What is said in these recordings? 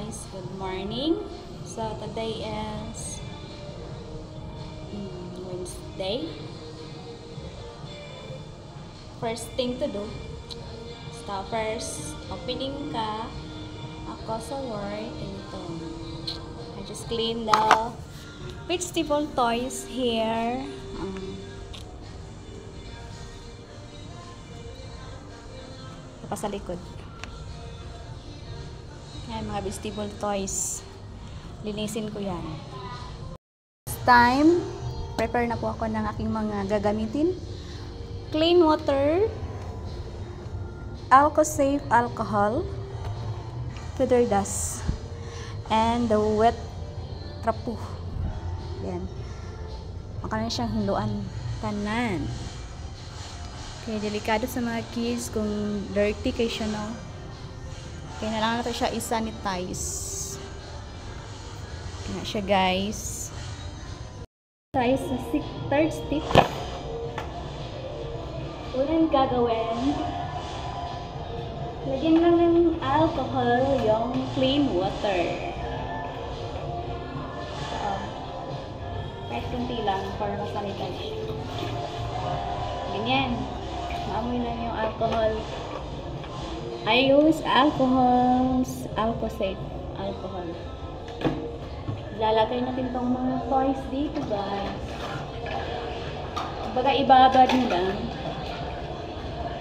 guys, good morning. So today is Wednesday. First thing to do, first opening ka ako sa work. Ito, I just clean the vegetable toys here. Sa likod. Yan, mga vegetable toys. Linisin ko yan. This time, prepare na po ako ng aking mga gagamitin. Clean water, Alcosafe alcohol, feather dust, and the wet trapo. Yan. Maka na siyang hinduan tanan. Kaya delikado sa mga kids kung dirty kayo siya, no? Kaya na lang natin siya i-sanitize. Kaya siya, guys. Tayo sa third step. Unang gagawin, lagyan lang ng alcohol yung plain water. So, kahit kunti lang para ma-sanitize. Ganyan. Maamoy lang yung alcohol. I use Alcosafe alcohol. Lalagay natin tong mga toys dito, guys. Baga ibabad nyo lang.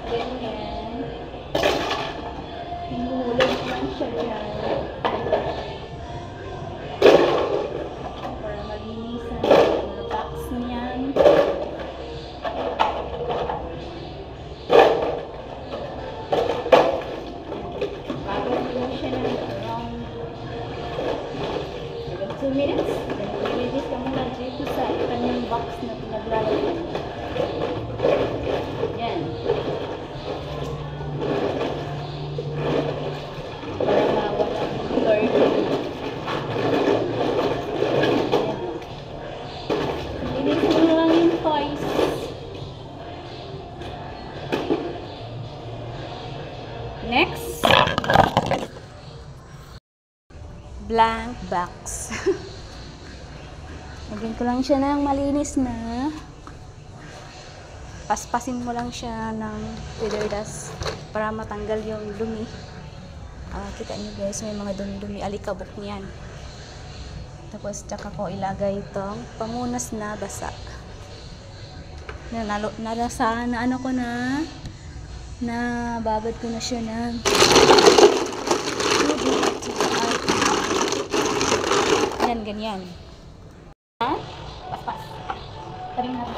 Ganyan. Hinulog lang siya dyan. Para malinisan yung box niyan. Around 2 minutes. Nililibis ka muna dito sa kanyang box na pinaglalagyan. Yan. Para mawala yung dirty. Nililibis mo lang yung toys. Next. Blank box. Lagyan ko lang siya ng malinis na. Paspasin mo lang siya ng feather dust para matanggal yung dumi. Kita niyo, guys, may mga dumi-dumi alikabok niyan. Tapos tsaka ko ilagay itong pamunas na basa. Ano ko na babad ko na siya ng yan, ganyan. Paspas. Taring natin.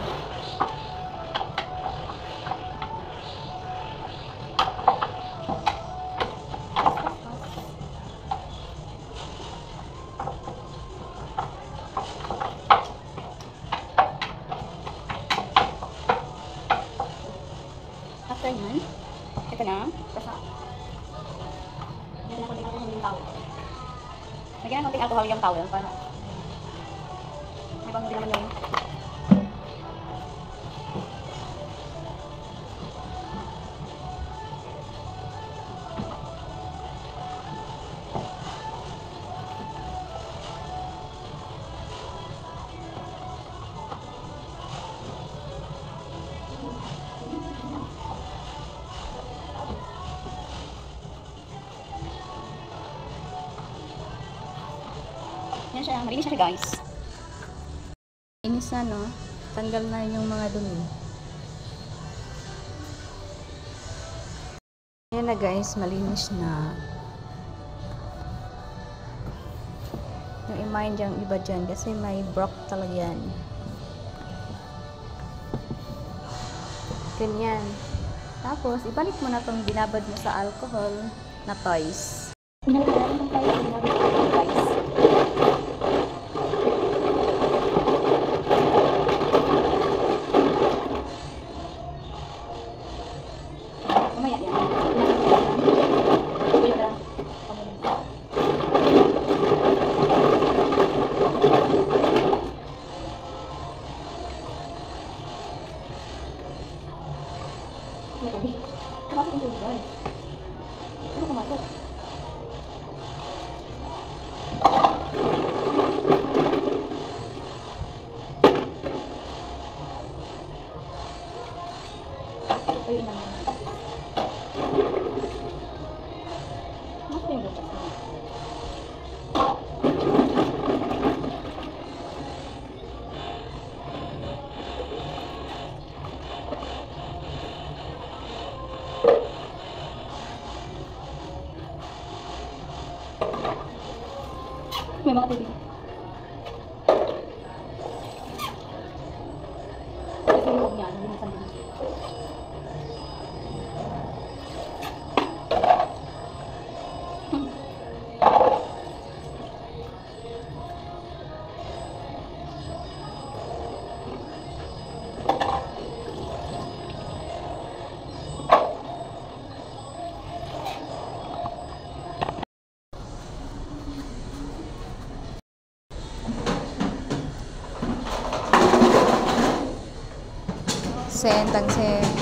After yan, ito na. Basta. Lagyan natin alcohol yung towel. Lagyan natin alcohol yung towel para may bango din naman yung yan siya, malinis siya, guys. Malinis na, no? Tanggal na yung mga dumi. Yan na, guys, malinis na. Yung i-mind yung iba dyan kasi may brock talaga yan. Ganyan. Tapos, ibalik mo na itong binabad mo sa alcohol na toys. Pinalagayan itong tayo, binabad mo itong toys. Pumasok yung tubig doon. Ano pumasok? May mga tubig. Kasi yung yan, hindi masambing. Sen, tang sen.